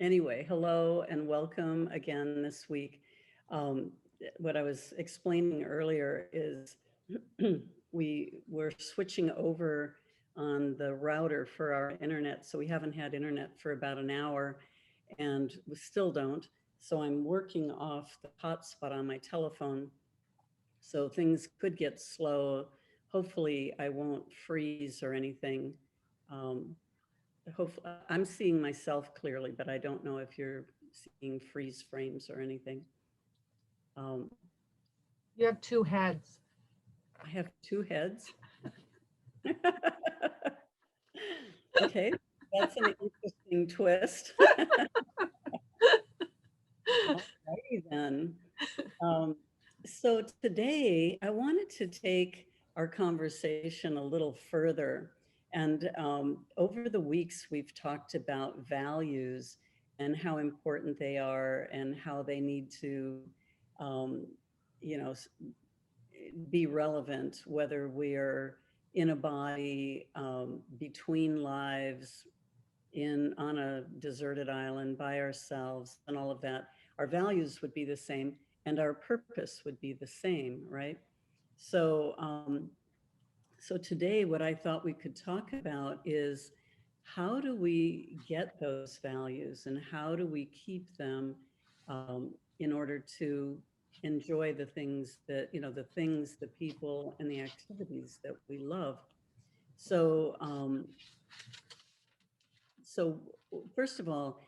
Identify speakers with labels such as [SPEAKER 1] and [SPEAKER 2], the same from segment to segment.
[SPEAKER 1] Anyway, hello and welcome again this week. Um, what I was explaining earlier is we were switching over on the router for our internet. So we haven't had internet for about an hour and we still don't. So I'm working off the hotspot on my telephone. So things could get slow. Hopefully I won't freeze or anything. Um, Hopefully, I'm seeing myself clearly, but I don't know if you're seeing freeze frames or anything. Um,
[SPEAKER 2] You have two heads.
[SPEAKER 1] I have two heads. Okay, that's an interesting twist. Alrighty then. Um, so today I wanted to take our conversation a little further. And over the weeks, we've talked about values and how important they are and how they need to, um, you know, be relevant, whether we're in a body, between lives, on a deserted island by ourselves and all of that. Our values would be the same and our purpose would be the same, right? So, so today what I thought we could talk about is how do we get those values and how do we keep them in order to enjoy the things that, the things, the people, and the activities that we love. So, so first of all,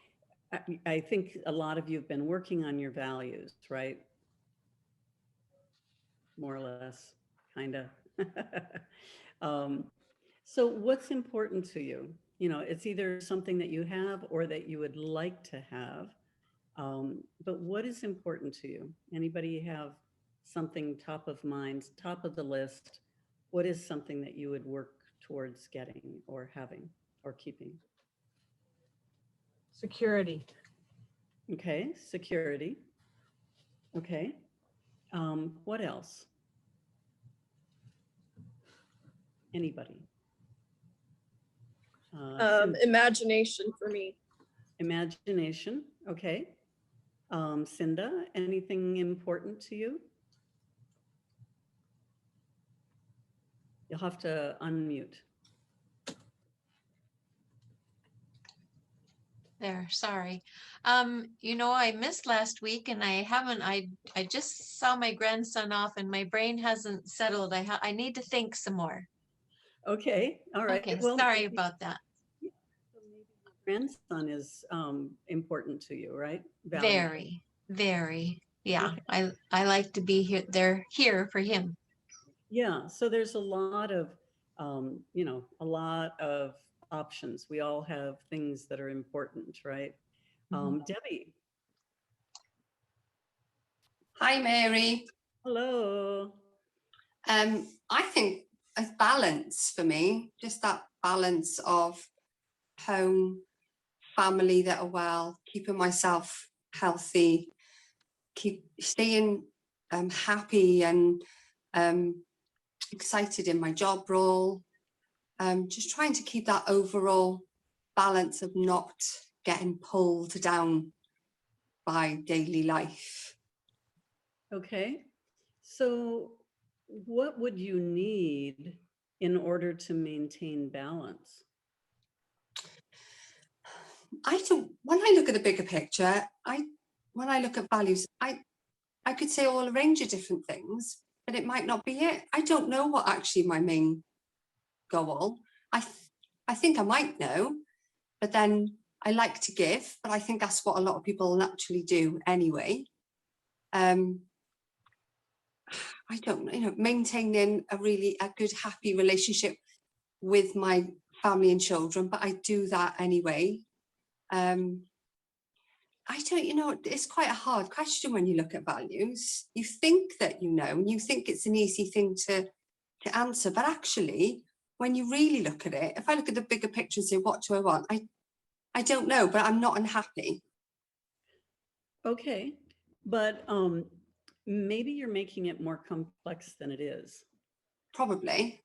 [SPEAKER 1] I think a lot of you have been working on your values, right? More or less, kind of. um, so what's important to you? It's either something that you have or that you would like to have. But what is important to you? Anybody have something top of mind, top of the list? What is something that you would work towards getting or having or keeping?
[SPEAKER 2] Security.
[SPEAKER 1] Okay, security. Okay. What else? Anybody?
[SPEAKER 3] Imagination for me.
[SPEAKER 1] Imagination. Okay. Cinda, anything important to you? You'll have to unmute.
[SPEAKER 4] There, sorry. I missed last week and I just saw my grandson off and my brain hasn't settled. I need to think some more.
[SPEAKER 1] Okay, all right.
[SPEAKER 4] Okay,
[SPEAKER 1] Well,
[SPEAKER 4] sorry about that.
[SPEAKER 1] so maybe your grandson is important to you, right?
[SPEAKER 4] Very, very. Yeah,
[SPEAKER 1] Okay.
[SPEAKER 4] I like to be here for him.
[SPEAKER 1] Yeah, so there's a lot of, a lot of options. We all have things that are important, right? Debbie,
[SPEAKER 5] Hi, Mary.
[SPEAKER 1] hello.
[SPEAKER 5] I think a balance for me, just that balance of home, family that are well, keeping myself healthy, keep staying happy and excited in my job role. Just trying to keep that overall balance of not getting pulled down by daily life.
[SPEAKER 1] Okay. So what would you need in order to maintain balance?
[SPEAKER 5] When I look at the bigger picture, when I look at values, I could say all a range of different things, but it might not be it. I don't know what actually my main goal. I think I might know, but then I like to give, but I think that's what a lot of people naturally do anyway. I don't know, maintaining a good, happy relationship with my family and children, but I do that anyway. I don't, it's quite a hard question when you look at values. You think that you know, and you think it's an easy thing to answer, but actually, when you really look at it, if I look at the bigger picture and say, what do I want? I don't know, but I'm not unhappy.
[SPEAKER 1] Okay, but maybe you're making it more complex than it is.
[SPEAKER 5] Probably.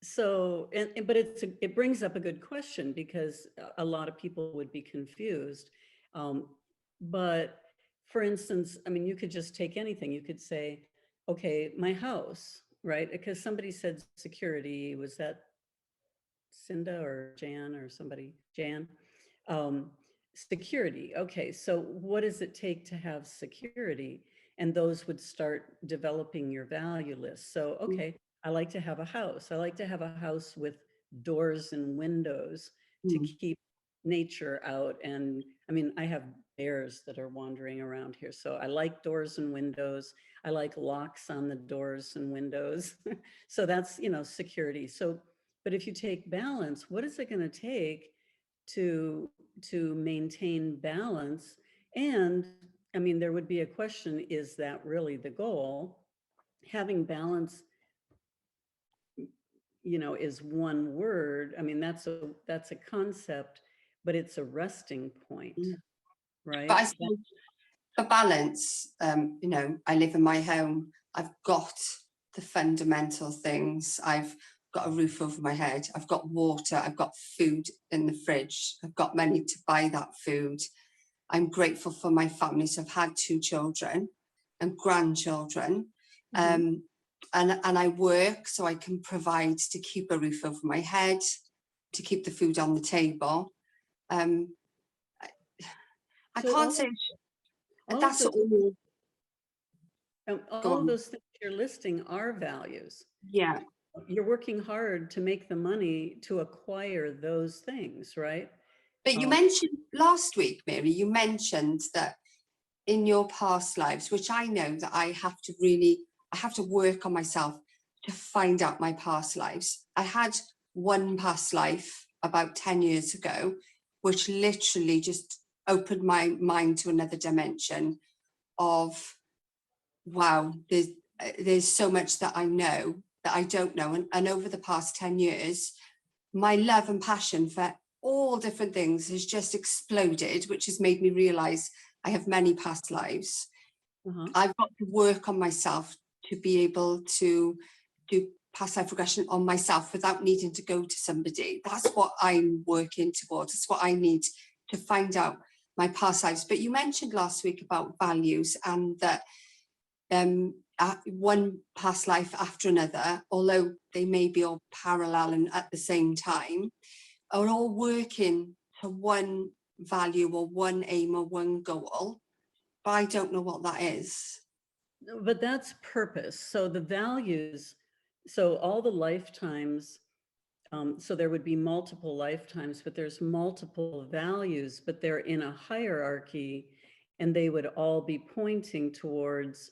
[SPEAKER 1] So, but it brings up a good question, because a lot of people would be confused. Um, but for instance, I mean, you could just take anything. You could say, okay, my house, right? Because somebody said security. Was that Cinda or Jan or somebody? Jan? Um, Security. Okay, so what does it take to have security? And those would start developing your value list. So, okay, I like to have a house. I like to have a house with doors and windows to
[SPEAKER 5] Mm.
[SPEAKER 1] keep nature out. And I mean, I have bears that are wandering around here. So I like doors and windows. I like locks on the doors and windows. So that's, security. So, but if you take balance, what is it going to take to maintain balance? And I mean, there would be a question, is that really the goal? Having balance, is one word. I mean, that's a concept, but it's a resting point,
[SPEAKER 5] Mm. But
[SPEAKER 1] right?
[SPEAKER 5] I suppose for balance, I live in my home. I've got the fundamental things. I've got a roof over my head. I've got water. I've got food in the fridge. I've got money to buy that food. I'm grateful for my family. So I've had 2 children and grandchildren.
[SPEAKER 1] Mhm.
[SPEAKER 5] And I work so I can provide to keep a roof over my head, to keep the food on the table. Um, I
[SPEAKER 1] So
[SPEAKER 5] can't say
[SPEAKER 1] all of
[SPEAKER 5] that's
[SPEAKER 1] those,
[SPEAKER 5] all. Go
[SPEAKER 1] all of
[SPEAKER 5] on.
[SPEAKER 1] those things you're listing are values.
[SPEAKER 5] Yeah.
[SPEAKER 1] You're working hard to make the money to acquire those things, right?
[SPEAKER 5] But you
[SPEAKER 1] Um,
[SPEAKER 5] mentioned last week, Mary, you mentioned that in your past lives, which I know that I have to work on myself to find out my past lives. I had one past life about 10 years ago, which literally just opened my mind to another dimension of, wow, there's so much that I know that I don't know. And over the past 10 years, my love and passion for all different things has just exploded, which has made me realize I have many past lives.
[SPEAKER 1] uh-huh.
[SPEAKER 5] I've got to work on myself to be able to do past life regression on myself without needing to go to somebody. That's what I'm working towards. That's what I need to find out my past lives. But you mentioned last week about values, and that one past life after another, although they may be all parallel and at the same time, are all working to one value or one aim or one goal. But I don't know what that is.
[SPEAKER 1] But that's purpose. So the values, so all the lifetimes, so there would be multiple lifetimes, but there's multiple values, but they're in a hierarchy, and they would all be pointing towards,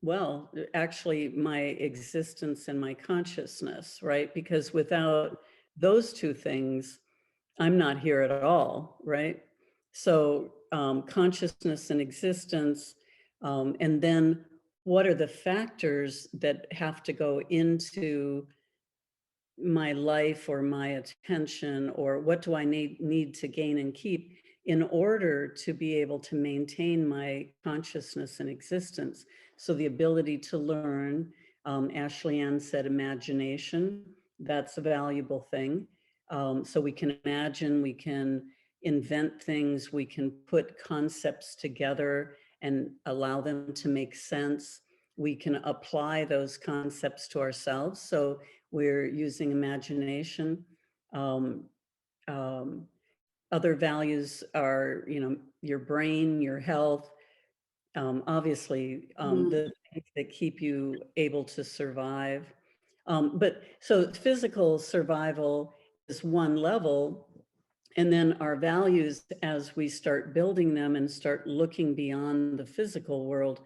[SPEAKER 1] well, actually my existence and my consciousness, right? Because without those two things, I'm not here at all, right? So consciousness and existence, and then what are the factors that have to go into my life or my attention, or what do I need to gain and keep in order to be able to maintain my consciousness and existence? So the ability to learn, Ashley Ann said imagination, that's a valuable thing. So we can imagine, we can invent things, we can put concepts together and allow them to make sense. We can apply those concepts to ourselves. So we're using imagination. Um, um, Other values are, your brain, your health, obviously,
[SPEAKER 5] Mm.
[SPEAKER 1] the things that keep you able to survive. But so physical survival is one level. And then our values, as we start building them and start looking beyond the physical world,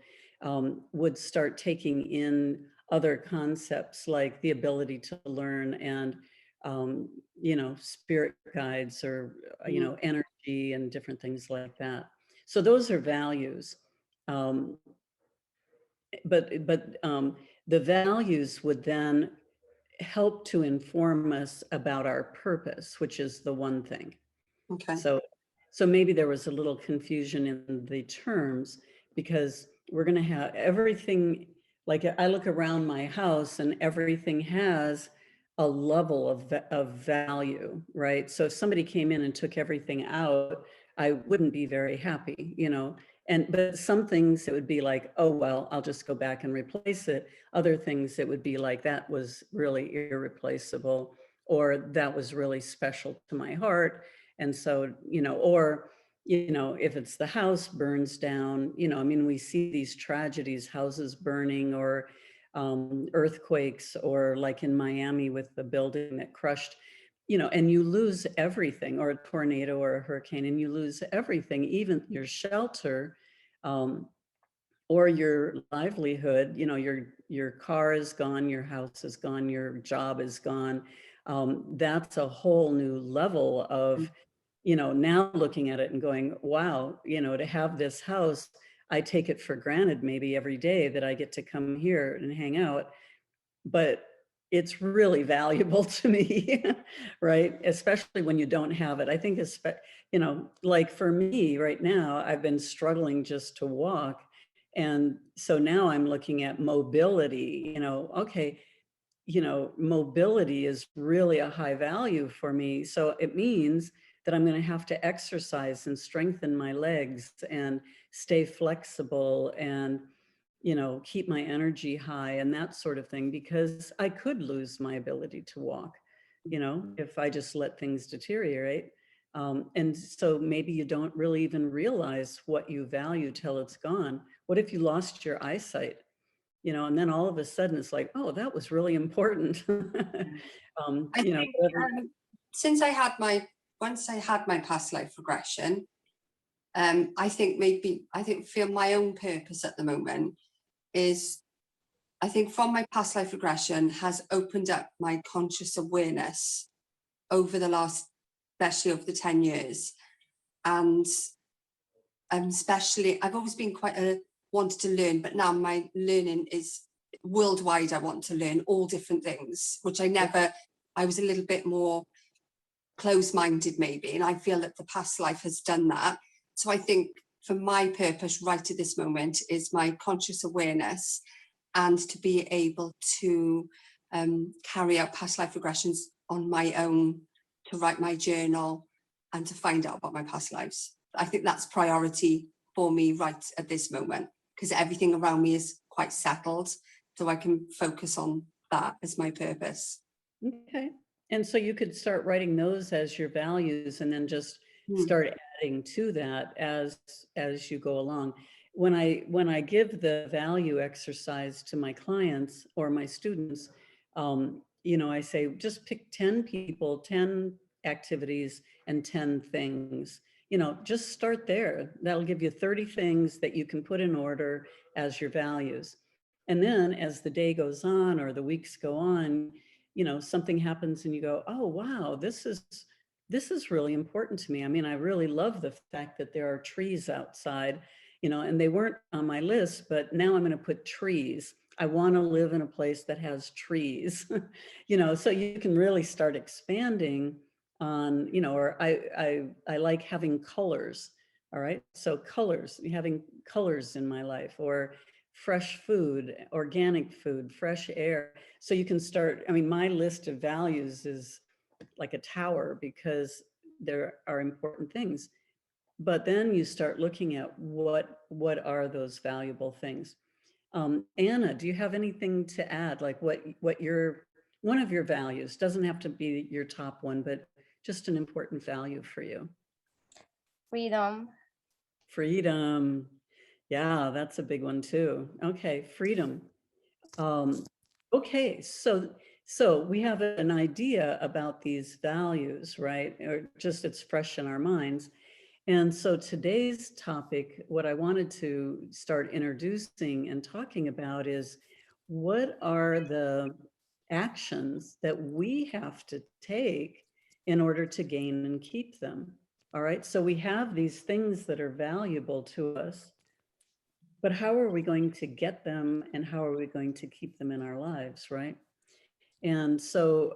[SPEAKER 1] would start taking in other concepts like the ability to learn and, spirit guides, or,
[SPEAKER 5] Mm.
[SPEAKER 1] energy and different things like that. So those are values. Um, but the values would then help to inform us about our purpose, which is the one thing.
[SPEAKER 5] Okay.
[SPEAKER 1] So maybe there was a little confusion in the terms, because we're going to have everything, like I look around my house and everything has a level of value, right? So if somebody came in and took everything out, I wouldn't be very happy, you know. And but some things it would be like, oh well, I'll just go back and replace it. Other things it would be like that was really irreplaceable, or that was really special to my heart. And so, you know, or you know, if it's the house burns down, you know, I mean, we see these tragedies, houses burning, or earthquakes, or like in Miami with the building that crushed, you know, and you lose everything, or a tornado or a hurricane, and you lose everything, even your shelter, um, or your livelihood, you know, your car is gone, your house is gone, your job is gone. That's a whole new level of, you know, now looking at it and going, wow, you know, to have this house, I take it for granted maybe every day that I get to come here and hang out, but it's really valuable to me, right? Especially when you don't have it. I think it's, you know, like for me right now, I've been struggling just to walk. And so now I'm looking at mobility, you know, okay, you know, mobility is really a high value for me. So it means that I'm going to have to exercise and strengthen my legs and stay flexible and, you know, keep my energy high and that sort of thing, because I could lose my ability to walk, you know, if I just let things deteriorate. And so maybe you don't really even realize what you value till it's gone. What if you lost your eyesight? You know, and then all of a sudden it's like, oh, that was really important.
[SPEAKER 5] I
[SPEAKER 1] You know,
[SPEAKER 5] think since once I had my past life regression, I think feel my own purpose at the moment is, I think from my past life regression has opened up my conscious awareness over the last, especially over the 10 years. And especially, I've always been quite a wanted to learn, but now my learning is worldwide. I want to learn all different things, which I was a little bit more closed-minded maybe. And I feel that the past life has done that. So I think for my purpose right at this moment is my conscious awareness and to be able to carry out past life regressions on my own, to write my journal and to find out about my past lives. I think that's priority for me right at this moment, because everything around me is quite settled. So I can focus on that as my purpose.
[SPEAKER 1] okay. And so you could start writing those as your values and then just
[SPEAKER 5] Hmm.
[SPEAKER 1] start adding to that as you go along. When I give the value exercise to my clients or my students, you know, I say just pick 10 people, 10 activities, and 10 things. You know, just start there. That'll give you 30 things that you can put in order as your values. And then as the day goes on or the weeks go on, you know, something happens and you go, oh, wow, this is really important to me. I mean, I really love the fact that there are trees outside, you know, and they weren't on my list, but now I'm going to put trees. I want to live in a place that has trees, you know, so you can really start expanding on, you know, or I like having colors. All right. So colors, having colors in my life, or fresh food, organic food, fresh air. So you can start, I mean, my list of values is like a tower because there are important things. But then you start looking at what are those valuable things. Anna, do you have anything to add? Like what your one of your values, doesn't have to be your top one, but just an important value for you.
[SPEAKER 6] Freedom.
[SPEAKER 1] Freedom. Yeah, that's a big one too. Okay, freedom. Okay, so we have an idea about these values, right? Or just it's fresh in our minds. And so today's topic, what I wanted to start introducing and talking about is what are the actions that we have to take in order to gain and keep them? All right, so we have these things that are valuable to us, but how are we going to get them and how are we going to keep them in our lives, right? And so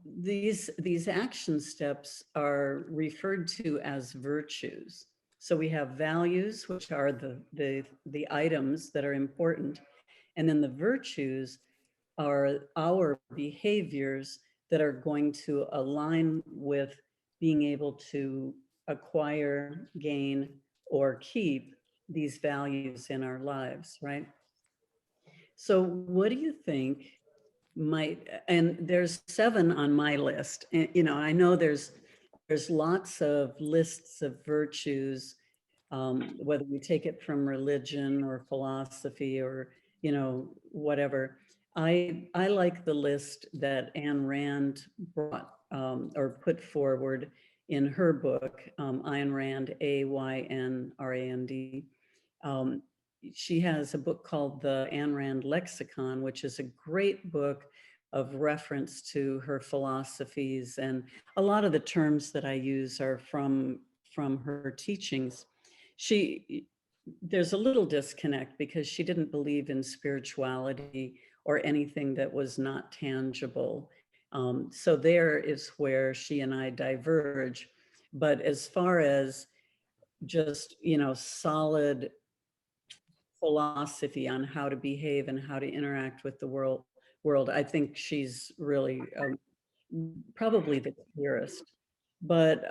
[SPEAKER 1] these action steps are referred to as virtues. So we have values, which are the items that are important. And then the virtues are our behaviors that are going to align with being able to acquire, gain, or keep these values in our lives, right? So what do you think might, and there's 7 on my list, and I know there's lots of lists of virtues, whether you take it from religion or philosophy or whatever. I like the list that Ayn Rand brought, or put forward in her book, Ayn Rand, Ayn Rand. She has a book called the Ayn Rand Lexicon, which is a great book of reference to her philosophies, and a lot of the terms that I use are from her teachings. There's a little disconnect because she didn't believe in spirituality or anything that was not tangible. So there is where she and I diverge. But as far as just, solid philosophy on how to behave and how to interact with the world, I think she's really probably the clearest. But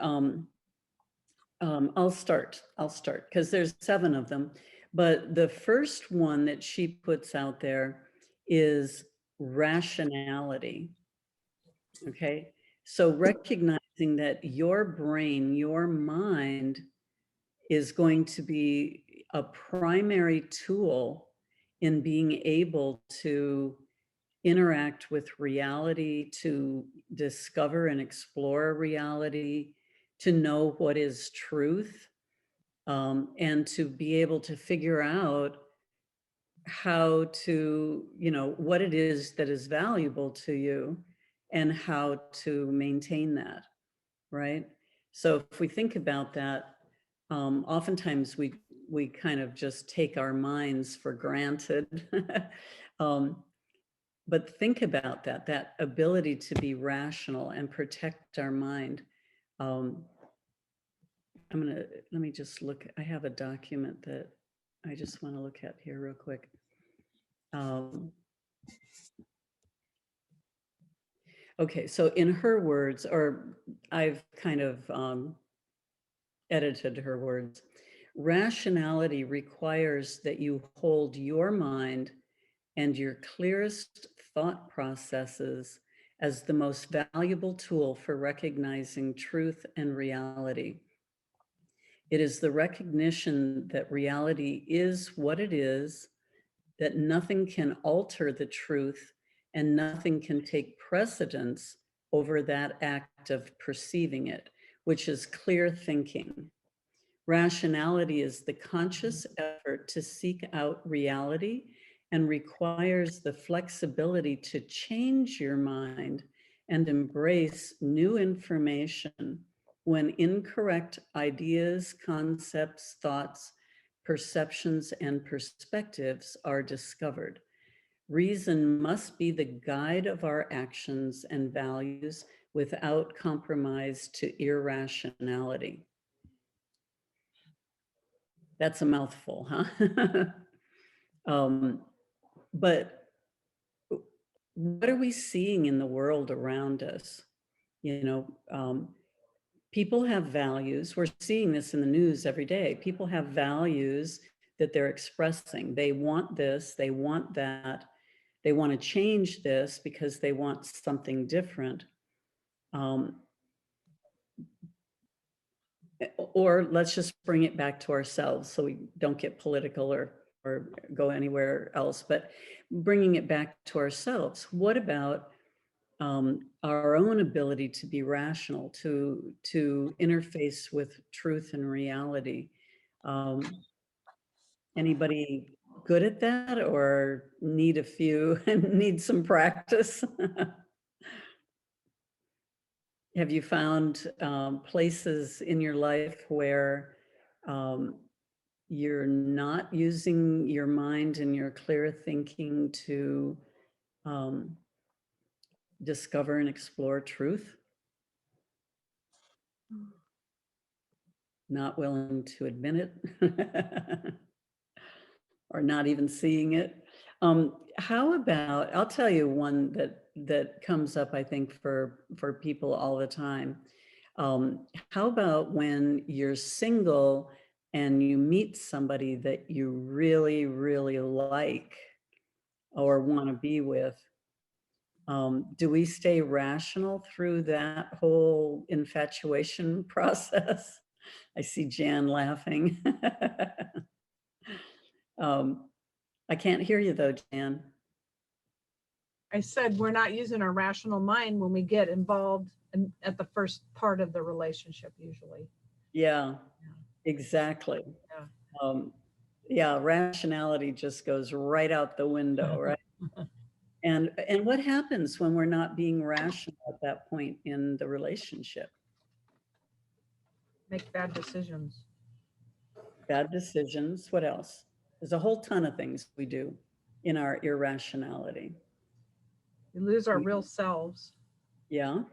[SPEAKER 1] I'll start because there's 7 of them. But the first one that she puts out there is rationality. Okay. So recognizing that your brain, your mind is going to be a primary tool in being able to interact with reality, to discover and explore reality, to know what is truth, and to be able to figure out how to, what it is that is valuable to you and how to maintain that, right? So if we think about that, oftentimes we kind of just take our minds for granted. But think about that ability to be rational and protect our mind. Let me just look, I have a document that I just want to look at here real quick. Okay, so in her words, or I've kind of edited her words, rationality requires that you hold your mind and your clearest thought processes as the most valuable tool for recognizing truth and reality. It is the recognition that reality is what it is, that nothing can alter the truth, and nothing can take precedence over that act of perceiving it, which is clear thinking. Rationality is the conscious effort to seek out reality and requires the flexibility to change your mind and embrace new information when incorrect ideas, concepts, thoughts, perceptions, and perspectives are discovered. Reason must be the guide of our actions and values without compromise to irrationality. That's a mouthful, huh? But what are we seeing in the world around us? People have values. We're seeing this in the news every day. People have values that they're expressing. They want this, they want that, they want to change this because they want something different. Or let's just bring it back to ourselves so we don't get political or go anywhere else, but bringing it back to ourselves. What about our own ability to be rational, to interface with truth and reality? Anybody good at that or need a few and need some practice? Have you found places in your life where you're not using your mind and your clear thinking to discover and explore truth? not willing to admit it or not even seeing it. How about, I'll tell you one that comes up, I think, for people all the time. How about when you're single and you meet somebody that you really, really like or want to be with? Do we stay rational through that whole infatuation process? I see Jan laughing. um, I can't hear you though, Jan.
[SPEAKER 2] I said, we're not using our rational mind when we get involved at the first part of the relationship usually.
[SPEAKER 1] Yeah, exactly.
[SPEAKER 2] Yeah.
[SPEAKER 1] Yeah, rationality just goes right out the window, right? And what happens when we're not being rational at that point in the relationship?
[SPEAKER 2] Make bad decisions.
[SPEAKER 1] Bad decisions. What else? There's a whole ton of things we do in our irrationality.
[SPEAKER 2] We lose our real selves.
[SPEAKER 1] Yeah.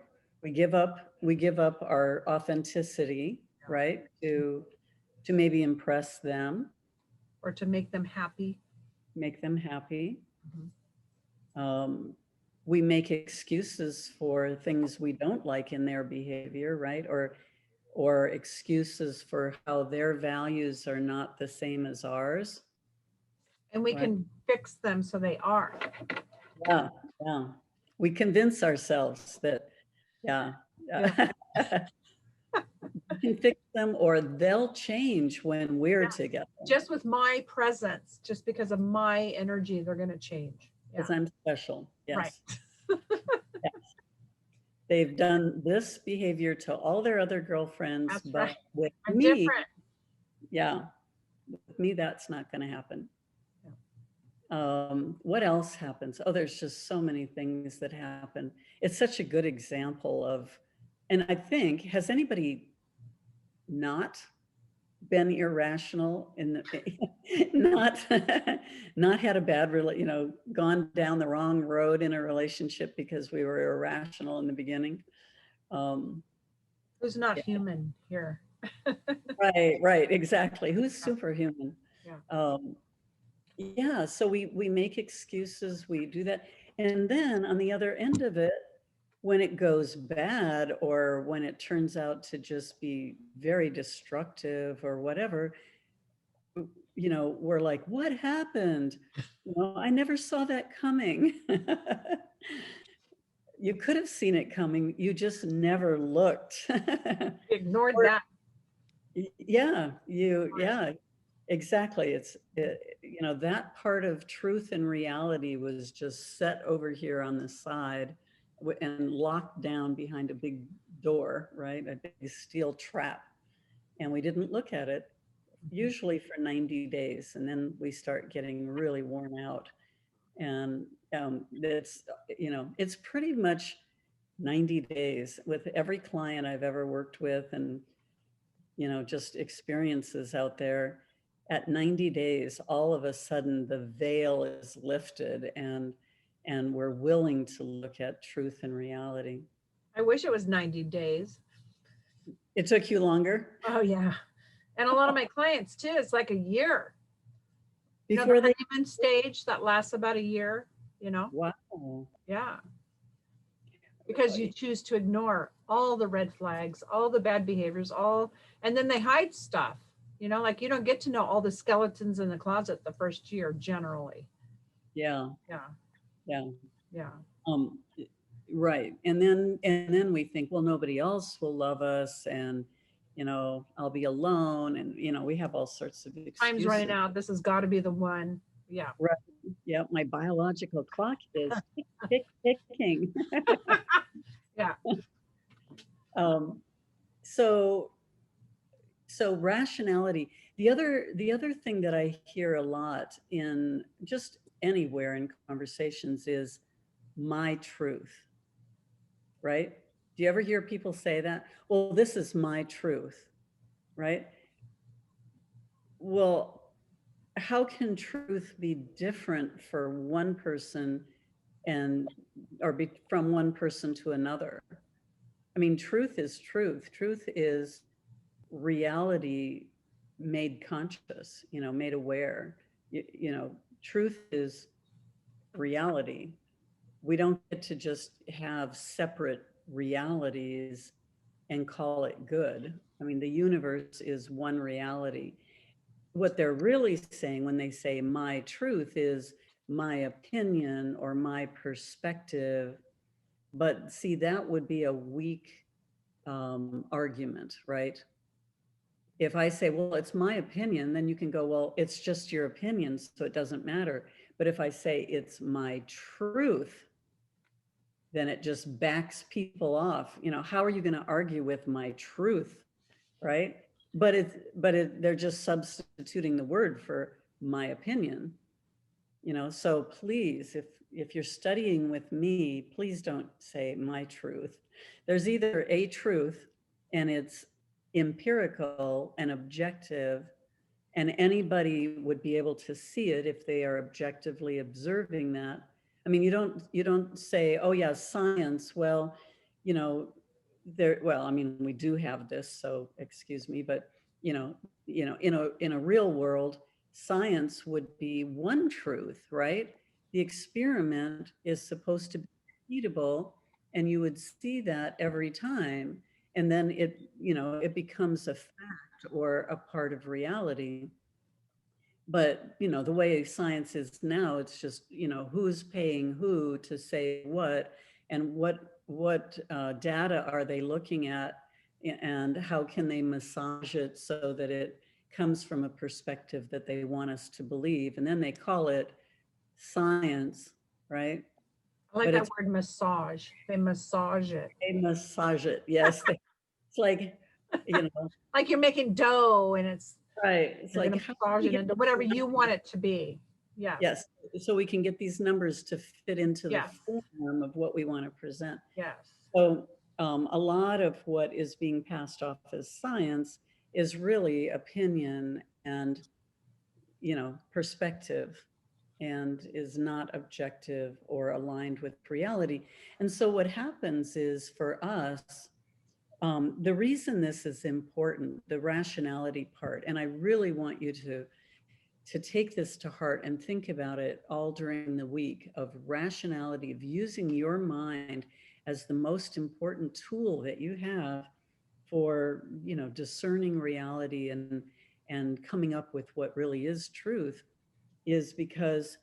[SPEAKER 1] We give up our authenticity, right? To maybe impress them,
[SPEAKER 2] Or to make them happy.
[SPEAKER 1] make them happy.
[SPEAKER 2] Mhm.
[SPEAKER 1] We make excuses for things we don't like in their behavior, right? Or excuses for how their values are not the same as ours.
[SPEAKER 2] And we
[SPEAKER 1] Right.
[SPEAKER 2] can fix them so they are.
[SPEAKER 1] Yeah, yeah. We convince ourselves that, yeah. We can fix them or they'll change when we're
[SPEAKER 2] Yeah.
[SPEAKER 1] together.
[SPEAKER 2] Just with my presence, just because of my energy, they're going to change. Yeah.
[SPEAKER 1] Because I'm special. Yes.
[SPEAKER 2] Right.
[SPEAKER 1] Yes. They've done this behavior to all their other girlfriends,
[SPEAKER 2] That's
[SPEAKER 1] but
[SPEAKER 2] right.
[SPEAKER 1] with
[SPEAKER 2] I'm
[SPEAKER 1] me,
[SPEAKER 2] different.
[SPEAKER 1] yeah, with me, that's not going to happen. What else happens? Oh, there's just so many things that happen. It's such a good example of, and I think, has anybody not been irrational in the, not not had a bad gone down the wrong road in a relationship because we were irrational in the beginning?
[SPEAKER 2] Who's not
[SPEAKER 1] Yeah.
[SPEAKER 2] human here?
[SPEAKER 1] Right, exactly. Who's superhuman?
[SPEAKER 2] Yeah.
[SPEAKER 1] Yeah, so we make excuses, we do that. And then on the other end of it, when it goes bad or when it turns out to just be very destructive or whatever, we're like, what happened? I never saw that coming. You could have seen it coming, you just never looked.
[SPEAKER 2] Ignored
[SPEAKER 1] Or-
[SPEAKER 2] that.
[SPEAKER 1] Yeah, yeah, exactly. That part of truth and reality was just set over here on the side and locked down behind a big door, right? A big steel trap. And we didn't look at it usually for 90 days. And then we start getting really worn out. And it's pretty much 90 days with every client I've ever worked with and just experiences out there. At 90 days, all of a sudden the veil is lifted and we're willing to look at truth and reality.
[SPEAKER 2] I wish it was 90 days.
[SPEAKER 1] It took you longer
[SPEAKER 2] Oh, yeah. And a lot of my clients too, it's like a year.
[SPEAKER 1] before
[SPEAKER 2] The
[SPEAKER 1] they.
[SPEAKER 2] honeymoon stage that lasts about a year,
[SPEAKER 1] Wow.
[SPEAKER 2] Yeah. Because you choose to ignore all the red flags, all the bad behaviors, and then they hide stuff. Like you don't get to know all the skeletons in the closet the first year generally.
[SPEAKER 1] Yeah.
[SPEAKER 2] Yeah.
[SPEAKER 1] Yeah.
[SPEAKER 2] Yeah.
[SPEAKER 1] Right. And then we think, well, nobody else will love us and I'll be alone. And we have all sorts of excuses.
[SPEAKER 2] Time's running out. This has got to be the one. Yeah.
[SPEAKER 1] Right. Yeah. My biological clock is ticking.
[SPEAKER 2] Yeah.
[SPEAKER 1] So rationality. The other thing that I hear a lot in just anywhere in conversations is my truth. Right? Do you ever hear people say that? Well, this is my truth, right? Well, how can truth be different for one person or be from one person to another? I mean, truth is truth. Truth is reality made conscious, made aware. Truth is reality. We don't get to just have separate realities and call it good. I mean, the universe is one reality. What they're really saying when they say my truth is my opinion or my perspective. But see, that would be a weak argument, right? If I say, well, it's my opinion, then you can go, well, it's just your opinion, so it doesn't matter. But if I say it's my truth, then it just backs people off. How are you going to argue with my truth, right? But they're just substituting the word for my opinion. So please, if you're studying with me, please don't say my truth. There's either a truth and it's empirical and objective, and anybody would be able to see it if they are objectively observing that. I mean, you don't say, oh yeah, science, well, you know I mean, we do have this, so excuse me, but in a real world, science would be one truth, right? The experiment is supposed to be repeatable, and you would see that every time, and then it becomes a fact or a part of reality. But the way science is now, it's just who's paying who to say what, and what data are they looking at, and how can they massage it so that it comes from a perspective that they want us to believe, and then they call it science, right?
[SPEAKER 2] I like
[SPEAKER 1] But
[SPEAKER 2] that
[SPEAKER 1] it's
[SPEAKER 2] word massage. They massage it.
[SPEAKER 1] they massage it, yes. It's like,
[SPEAKER 2] Like you're making dough and
[SPEAKER 1] right, it's
[SPEAKER 2] you're
[SPEAKER 1] like,
[SPEAKER 2] gonna
[SPEAKER 1] how do
[SPEAKER 2] massage
[SPEAKER 1] we
[SPEAKER 2] it
[SPEAKER 1] get
[SPEAKER 2] into whatever you want it to be. Yes.
[SPEAKER 1] yes, so we can get these numbers to fit into the
[SPEAKER 2] Yes.
[SPEAKER 1] form of what we want to present.
[SPEAKER 2] Yes.
[SPEAKER 1] So a lot of what is being passed off as science is really opinion and perspective, and is not objective or aligned with reality. And so what happens is, for us, the reason this is important, the rationality part, and I really want you to take this to heart and think about it all during the week, of rationality, of using your mind as the most important tool that you have for discerning reality and coming up with what really is truth, is because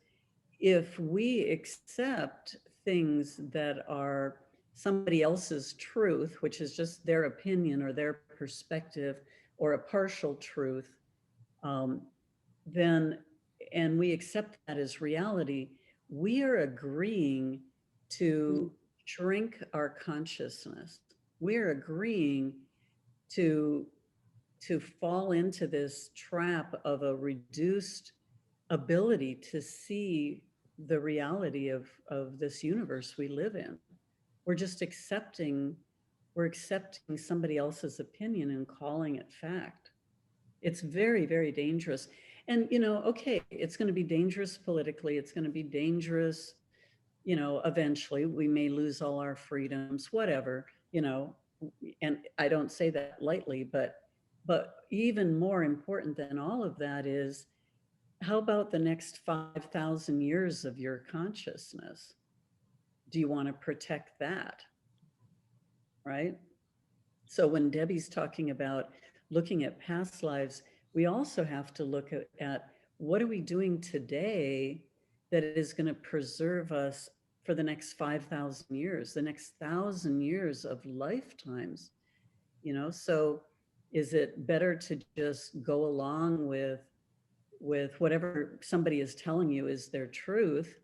[SPEAKER 1] if we accept things that are somebody else's truth, which is just their opinion or their perspective or a partial truth, um, then, and we accept that as reality, we are agreeing to shrink our consciousness. We're agreeing to fall into this trap of a reduced ability to see the reality of this universe we live in. We're just accepting somebody else's opinion and calling it fact. It's very, very dangerous. And, okay, it's going to be dangerous politically. It's going to be dangerous, eventually we may lose all our freedoms, whatever, and I don't say that lightly, but even more important than all of that is, how about the next 5,000 years of your consciousness? Do you want to protect that? Right? So when Debbie's talking about looking at past lives, we also have to look at what are we doing today that is going to preserve us for the next 5,000 years, the next 1,000 years of lifetimes. So is it better to just go along with whatever somebody is telling you is their truth,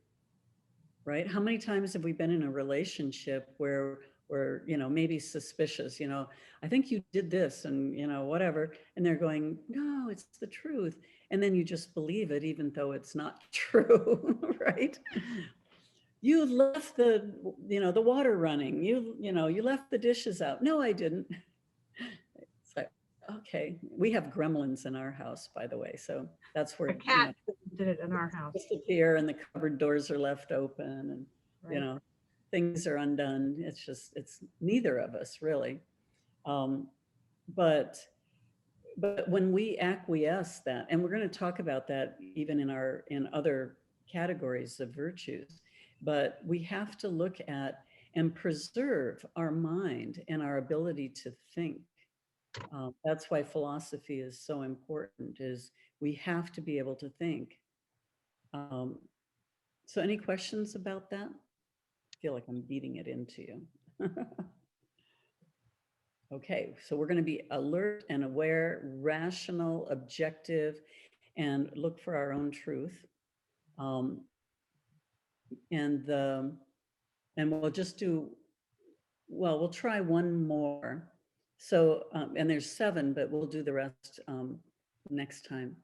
[SPEAKER 1] right? How many times have we been in a relationship where we're, maybe suspicious, I think you did this and, whatever. And they're going, no, it's the truth. And then you just believe it, even though it's not true, right? You left the water running. You left the dishes out. No, I didn't. It's like, okay, we have gremlins in our house, by the way. So that's where
[SPEAKER 2] A cat did it in our house.
[SPEAKER 1] disappear and the cupboard doors are left open, and
[SPEAKER 2] Right.
[SPEAKER 1] things are undone. It's neither of us really. But but when we acquiesce that, and we're going to talk about that even in other categories of virtues, but we have to look at and preserve our mind and our ability to think. That's why philosophy is so important, is we have to be able to think. Um, so any questions about that? I feel like I'm beating it into you. Okay, so we're going to be alert and aware, rational, objective, and look for our own truth. Um, and the and we'll just do, well, we'll try one more. So and there's 7, but we'll do the rest next time.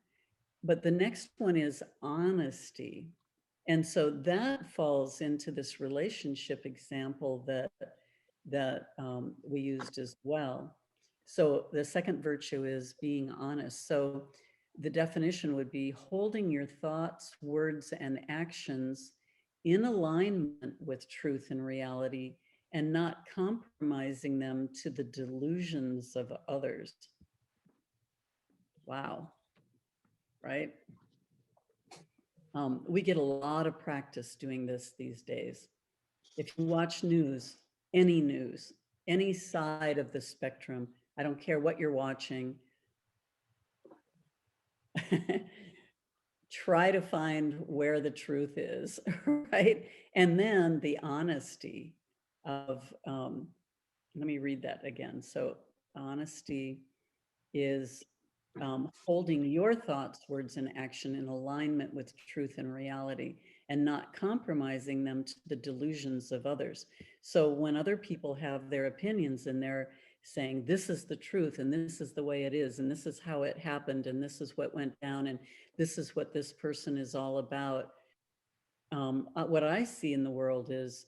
[SPEAKER 1] But the next one is honesty. And so that falls into this relationship example that we used as well. So the second virtue is being honest. So the definition would be holding your thoughts, words, and actions in alignment with truth and reality, and not compromising them to the delusions of others. Wow, right? We get a lot of practice doing this these days. If you watch news, any side of the spectrum, I don't care what you're watching, try to find where the truth is, right? And then the honesty of, let me read that again. So honesty is holding your thoughts, words, and action in alignment with truth and reality, and not compromising them to the delusions of others. So when other people have their opinions and they're saying, this is the truth, and this is the way it is, and this is how it happened, and this is what went down, and this is what this person is all about. What I see in the world is,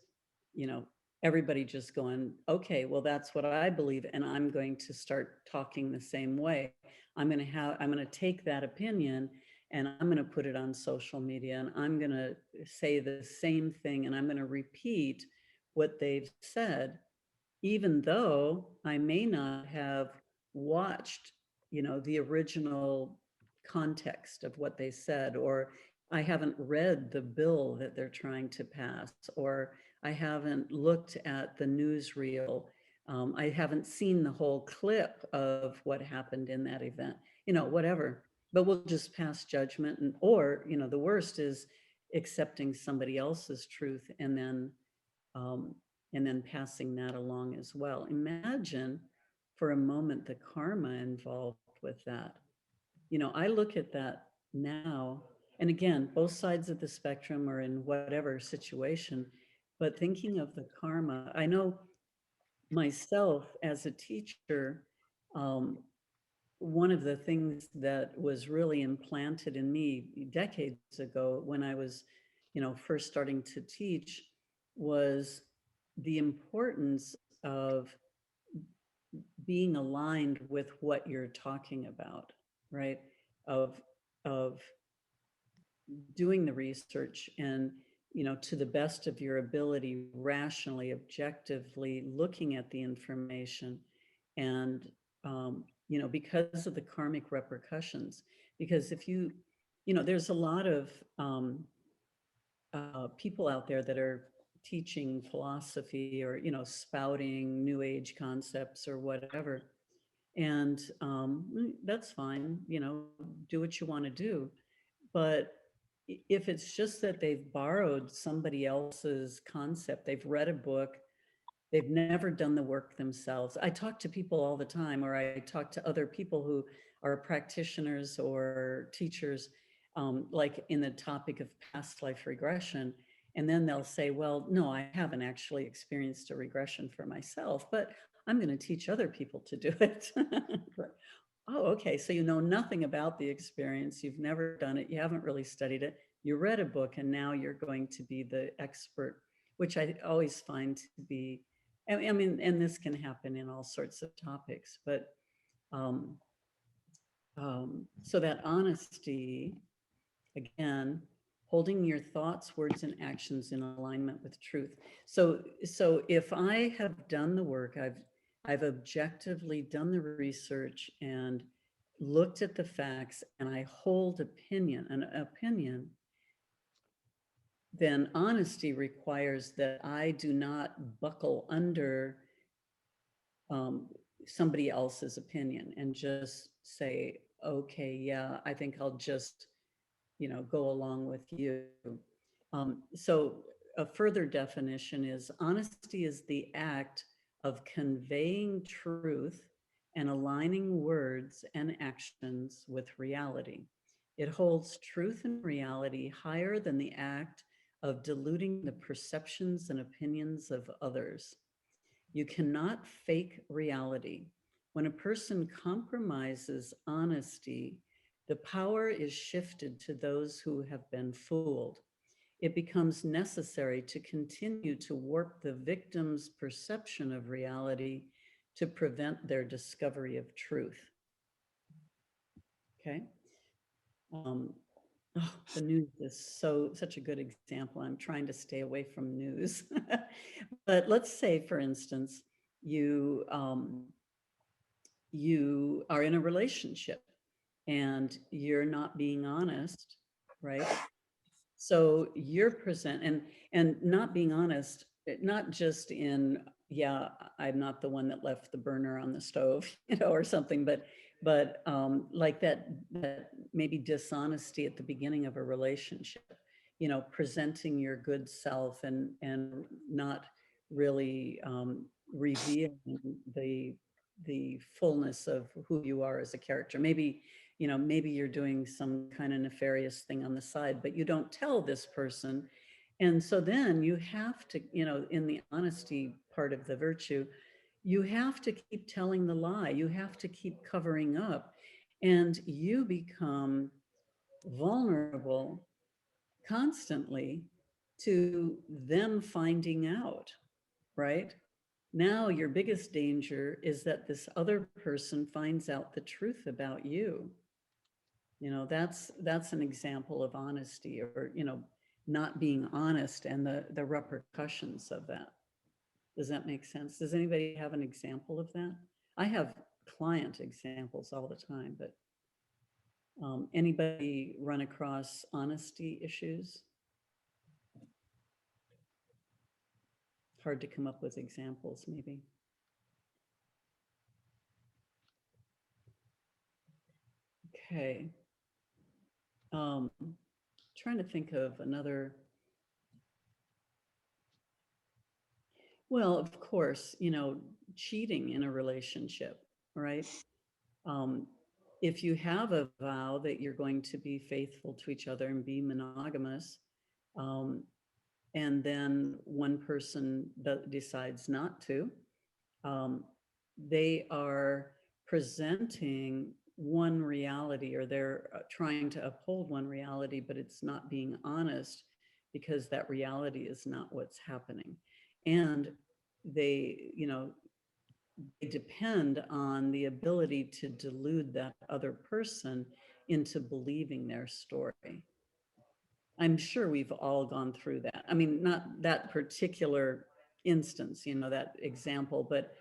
[SPEAKER 1] everybody just going, okay, well, that's what I believe, and I'm going to start talking the same way. I'm going to take that opinion and I'm going to put it on social media, and I'm going to say the same thing, and I'm going to repeat what they've said, even though I may not have watched, the original context of what they said, or I haven't read the bill that they're trying to pass, or I haven't looked at the newsreel. I haven't seen the whole clip of what happened in that event, whatever. But we'll just pass judgment, or, the worst is accepting somebody else's truth um, and then passing that along as well. Imagine for a moment the karma involved with that. I look at that now, and again, both sides of the spectrum are in whatever situation, but thinking of the karma, I know myself as a teacher, one of the things that was really implanted in me decades ago when I was, first starting to teach, was the importance of being aligned with what you're talking about, right? Of doing the research and, to the best of your ability, rationally, objectively looking at the information, and because of the karmic repercussions. Because if there's a lot of people out there that are teaching philosophy, or spouting new age concepts or whatever, and that's fine, do what you want to do. But if it's just that they've borrowed somebody else's concept, they've read a book, they've never done the work themselves. I talk to people all the time, or I talk to other people who are practitioners or teachers, like in the topic of past life regression. And then they'll say, well, no, I haven't actually experienced a regression for myself, but I'm going to teach other people to do it. Oh, okay. So you know nothing about the experience. You've never done it. You haven't really studied it. You read a book, and now you're going to be the expert, which I always find to be, I mean, and this can happen in all sorts of topics, but um, so that honesty, again, holding your thoughts, words, and actions in alignment with truth. So if I have done the work, I've objectively done the research and looked at the facts and I hold an opinion, then honesty requires that I do not buckle under um, somebody else's opinion and just say, okay, yeah, I think I'll just, go along with you. So a further definition is honesty is the act of conveying truth and aligning words and actions with reality. It holds truth and reality higher than the act of diluting the perceptions and opinions of others. You cannot fake reality. When a person compromises honesty, the power is shifted to those who have been fooled. It becomes necessary to continue to warp the victim's perception of reality to prevent their discovery of truth. Okay. Um, the news is such a good example. I'm trying to stay away from news. But let's say, for instance, you are in a relationship and you're not being honest, right? So you're present and not being honest, not just in, yeah, I'm not the one that left the burner on the stove, or something, but like that maybe dishonesty at the beginning of a relationship, presenting your good self and not really revealing the fullness of who you are as a character. Maybe you're doing some kind of nefarious thing on the side, but you don't tell this person. And so then you have to, in the honesty part of the virtue, you have to keep telling the lie. You have to keep covering up. And you become vulnerable constantly to them finding out, right? Now, your biggest danger is that this other person finds out the truth about you. That's an example of honesty, or not being honest, and the repercussions of that. Does that make sense? Does anybody have an example of that? I have client examples all the time, but anybody run across honesty issues? Hard to come up with examples, maybe. Okay. Trying to think of another. Well, of course, cheating in a relationship, right? Um, if you have a vow that you're going to be faithful to each other and be monogamous, um, and then one person decides not to, um, they are presenting one reality, or they're trying to uphold one reality, but it's not being honest because that reality is not what's happening. And they, they depend on the ability to delude that other person into believing their story. I'm sure we've all gone through that. I mean, not that particular instance, that example, but,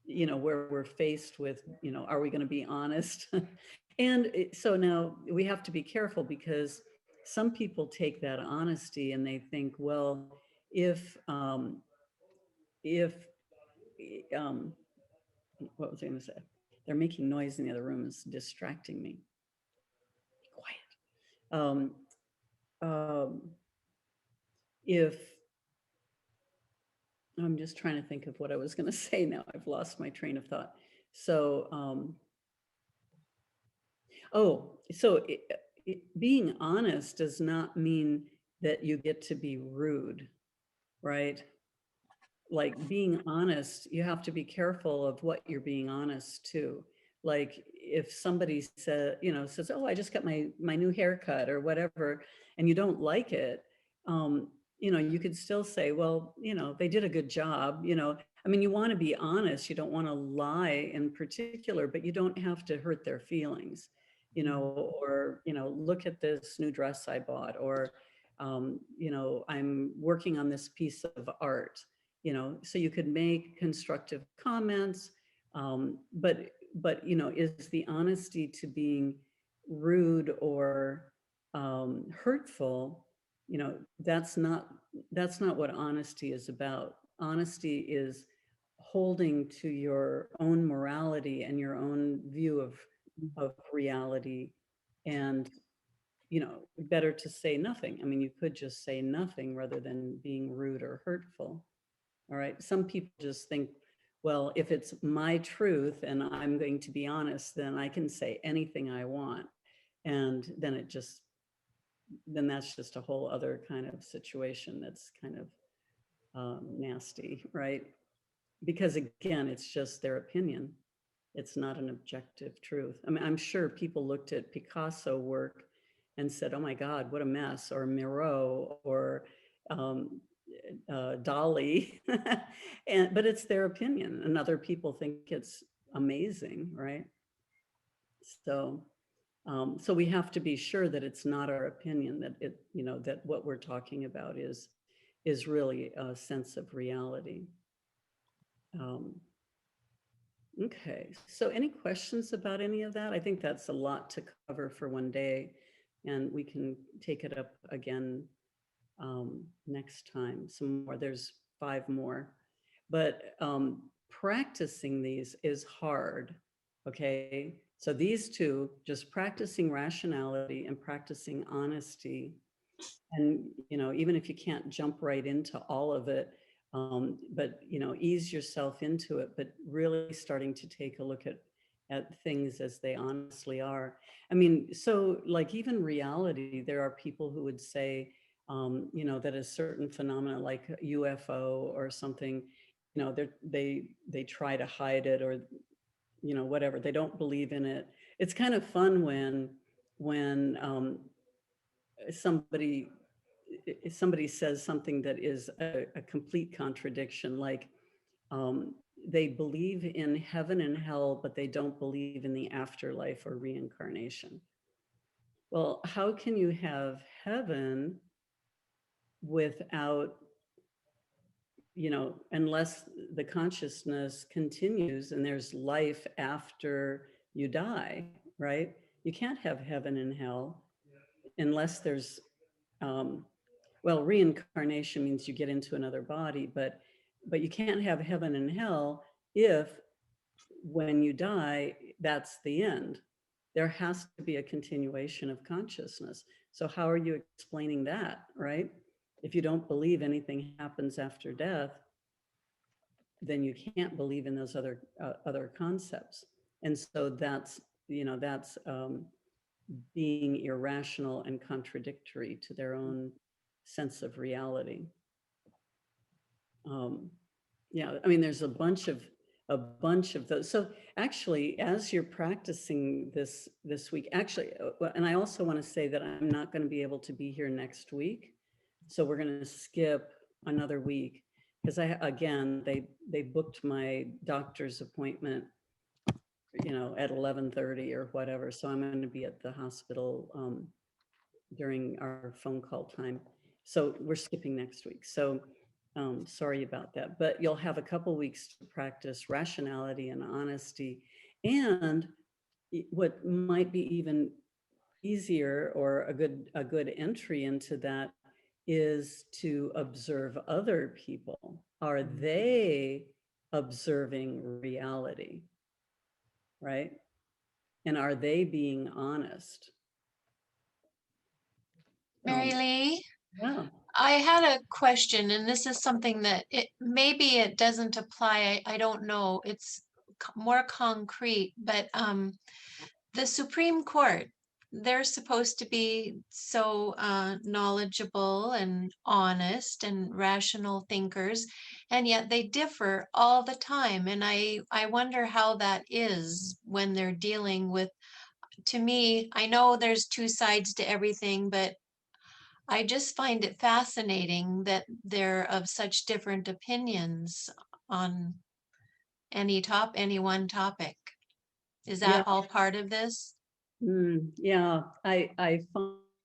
[SPEAKER 1] where we're faced with, are we going to be honest? And so now we have to be careful, because some people take that honesty and they think, well, if, um, what was I going to say? They're making noise in the other room, is distracting me. Be quiet. If I'm just trying to think of what I was going to say now. I've lost my train of thought. So, being honest does not mean that you get to be rude, right? Like, being honest, you have to be careful of what you're being honest to. Like, if somebody says, oh, I just got my new haircut or whatever, and you don't like it, you could still say, well, they did a good job. I mean, you want to be honest, you don't want to lie in particular, but you don't have to hurt their feelings, or, look at this new dress I bought, or, I'm working on this piece of art. So you could make constructive comments, but but is the honesty to being rude or hurtful? That's not what honesty is about. Honesty is holding to your own morality and your own view of reality. And better to say nothing. I mean, you could just say nothing rather than being rude or hurtful. All right. Some people just think, well, if it's my truth and I'm going to be honest, then I can say anything I want. And then that's just a whole other kind of situation that's kind of nasty, right? Because again, it's just their opinion. It's not an objective truth. I mean, I'm sure people looked at Picasso work and said, oh my God, what a mess, or Miro, or um, Dali. But it's their opinion, and other people think it's amazing, right? So we have to be sure that it's not our opinion, that what we're talking about is really a sense of reality. Okay, so any questions about any of that? I think that's a lot to cover for one day, and we can take it up again next time. Some more, there's 5 more, but practicing these is hard. Okay, so these two, just practicing rationality and practicing honesty, and even if you can't jump right into all of it, but ease yourself into it, but really starting to take a look at things as they honestly are. I mean, so like even reality, there are people who would say that a certain phenomena like a UFO or something, they try to hide it, or whatever, they don't believe in it. It's kind of fun when somebody somebody says something that is a complete contradiction, like they believe in heaven and hell, but they don't believe in the afterlife or reincarnation. Well, how can you have heaven without, unless the consciousness continues and there's life after you die, right? You can't have heaven and hell unless there's well, reincarnation means you get into another body, but you can't have heaven and hell if when you die, that's the end. There has to be a continuation of consciousness. So how are you explaining that, right? If you don't believe anything happens after death, then you can't believe in those other concepts. And so that's being irrational and contradictory to their own sense of reality. Yeah, I mean, there's a bunch of those. So actually, as you're practicing this week, actually, and I also want to say that I'm not going to be able to be here next week, so we're going to skip another week because they booked my doctor's appointment, at 11:30 or whatever. So I'm going to be at the hospital during our phone call time. So we're skipping next week. So sorry about that, but you'll have a couple weeks to practice rationality and honesty. And what might be even easier, or a good entry into that, is to observe other people. Are they observing reality, right? And are they being honest?
[SPEAKER 4] Mary Lee,
[SPEAKER 1] Yeah.
[SPEAKER 4] I had a question, and this is something that maybe it doesn't apply. I don't know. It's more concrete, but the Supreme Court, they're supposed to be so knowledgeable and honest and rational thinkers, and yet they differ all the time. And I wonder how that is when they're dealing with, to me, I know there's two sides to everything, but I just find it fascinating that they're of such different opinions on any one topic. Is
[SPEAKER 1] Yeah.
[SPEAKER 4] that all part of this?
[SPEAKER 1] Yeah, I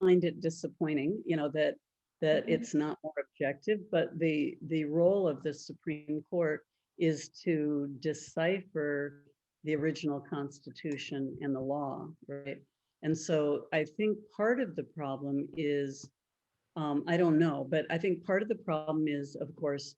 [SPEAKER 1] find it disappointing, that it's not more objective, but the role of the Supreme Court is to decipher the original Constitution and the law, right? And so I think part of the problem is, I don't know, but I think part of the problem is, of course,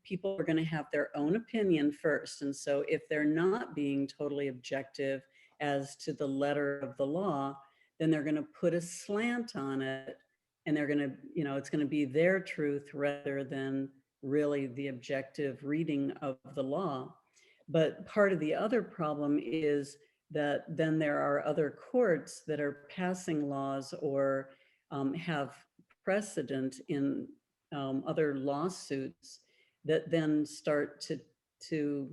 [SPEAKER 1] people are going to have their own opinion first. And so if they're not being totally objective as to the letter of the law, then they're going to put a slant on it, and they're going to, it's going to be their truth rather than really the objective reading of the law. But part of the other problem is that then there are other courts that are passing laws or have precedent in other lawsuits that then start to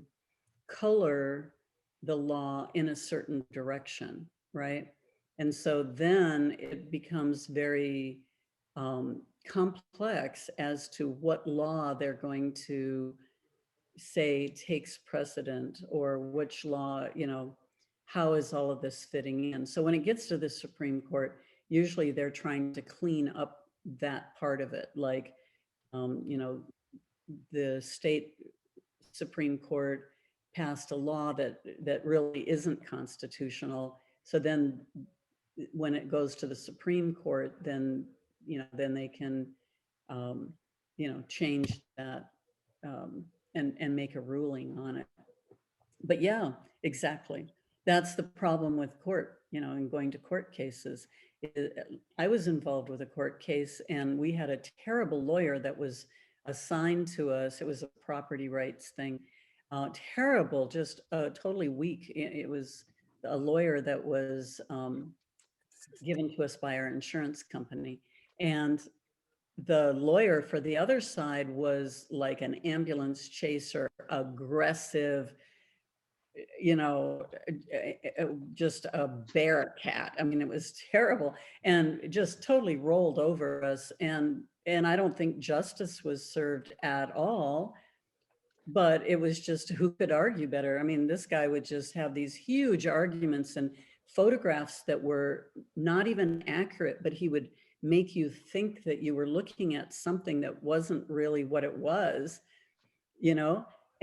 [SPEAKER 1] color the law in a certain direction, right? And so then it becomes very complex as to what law they're going to say takes precedent, or which law, how is all of this fitting in? So when it gets to the Supreme Court, usually they're trying to clean up that part of it. Like, the state Supreme Court passed a law that really isn't constitutional. So then when it goes to the Supreme Court, then, then they can, change that and make a ruling on it. But yeah, exactly. That's the problem with court, and going to court cases. I was involved with a court case, and we had a terrible lawyer that was assigned to us. It was a property rights thing. Terrible, just totally weak. It was a lawyer that was given to us by our insurance company. And the lawyer for the other side was like an ambulance chaser, aggressive, just a bear cat. I mean, it was terrible, and just totally rolled over us. And I don't think justice was served at all, but it was just, who could argue better? I mean, this guy would just have these huge arguments and photographs that were not even accurate, but he would make you think that you were looking at something that wasn't really what it was,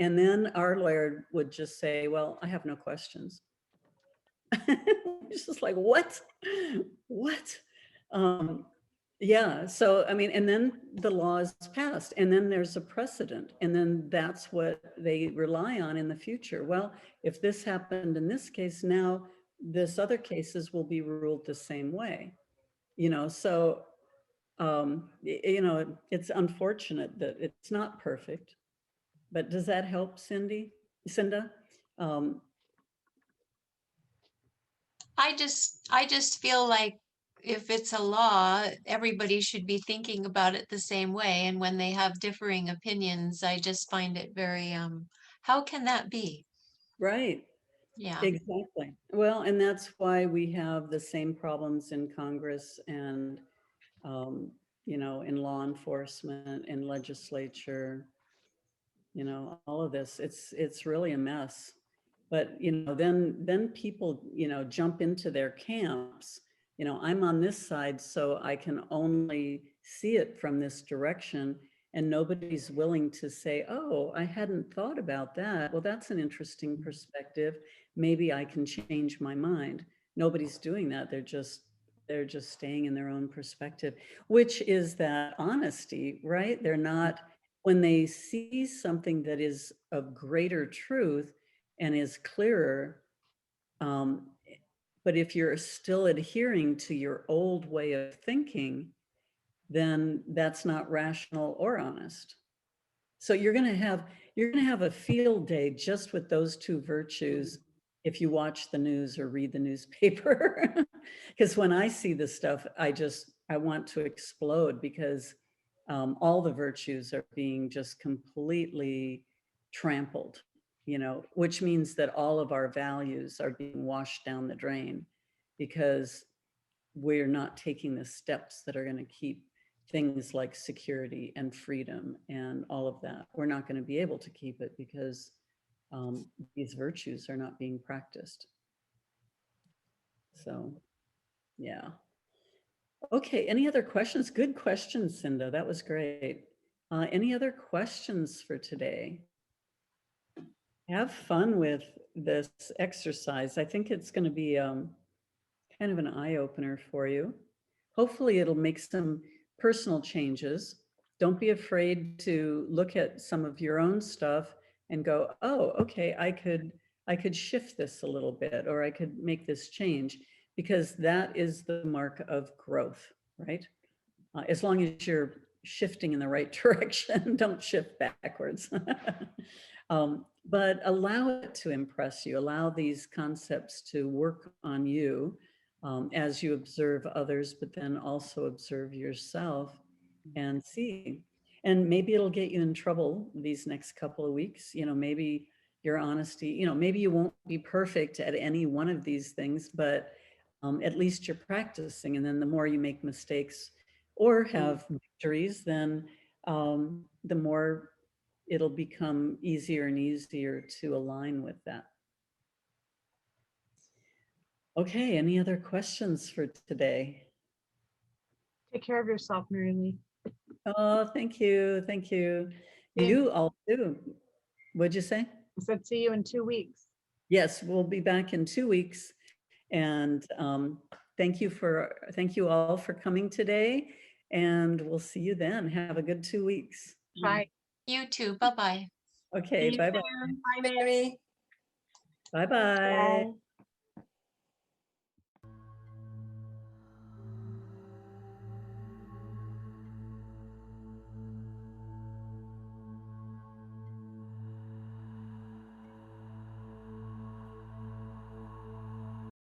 [SPEAKER 1] and then our lawyer would just say, well, I have no questions. It's just like, what? Yeah, so I mean, and then the law is passed, and then there's a precedent, and then that's what they rely on in the future. Well, if this happened in this case, now this other cases will be ruled the same way. So it's unfortunate that it's not perfect. But does that help, Cinda? Um,
[SPEAKER 4] I just feel like if it's a law, everybody should be thinking about it the same way. And when they have differing opinions, I just find it very, how can that be?
[SPEAKER 1] right,
[SPEAKER 4] Yeah.
[SPEAKER 1] exactly. Well, and that's why we have the same problems in Congress and, in law enforcement, in legislature, all of this. It's really a mess. But then people jump into their camps. I'm on this side, so I can only see it from this direction, and nobody's willing to say, oh, I hadn't thought about that. Well, that's an interesting perspective. Maybe I can change my mind. Nobody's doing that. They're just staying in their own perspective, which is that honesty, right? They're not, when they see something that is of greater truth and is clearer. But if you're still adhering to your old way of thinking, then that's not rational or honest. So you're going to have a field day just with those two virtues if you watch the news or read the newspaper. Because when I see this stuff, I want to explode, because all the virtues are being just completely trampled, which means that all of our values are being washed down the drain, because we're not taking the steps that are going to keep things like security and freedom and all of that. We're not going to be able to keep it because these virtues are not being practiced. So, yeah. Okay, any other questions? Good questions, Cinda. That was great. Any other questions for today? have fun with this exercise. I think it's going to be kind of an eye opener for you. Hopefully it'll make some personal changes. Don't be afraid to look at some of your own stuff and go, oh, okay, I could shift this a little bit, or I could make this change, because that is the mark of growth, right? As long as you're shifting in the right direction, don't shift backwards. But allow it to impress you, allow these concepts to work on you as you observe others, but then also observe yourself and see. And maybe it'll get you in trouble these next couple of weeks. You know, maybe your honesty, you know, maybe you won't be perfect at any one of these things, but at least you're practicing. And then the more you make mistakes or have victories, then the more it'll become easier and easier to align with that. Okay, any other questions for today?
[SPEAKER 2] Take care of yourself, Mary Lee.
[SPEAKER 1] Oh, thank you. Thank you. You all too. What'd you say?
[SPEAKER 2] I said, see you in 2 weeks.
[SPEAKER 1] Yes, we'll be back in 2 weeks. And thank you all for coming today. And we'll see you then. Have a good 2 weeks.
[SPEAKER 2] Bye.
[SPEAKER 4] You too. Bye-bye.
[SPEAKER 1] Okay, bye-bye.
[SPEAKER 5] Bye, Mary.
[SPEAKER 1] Bye-bye.
[SPEAKER 6] Bye.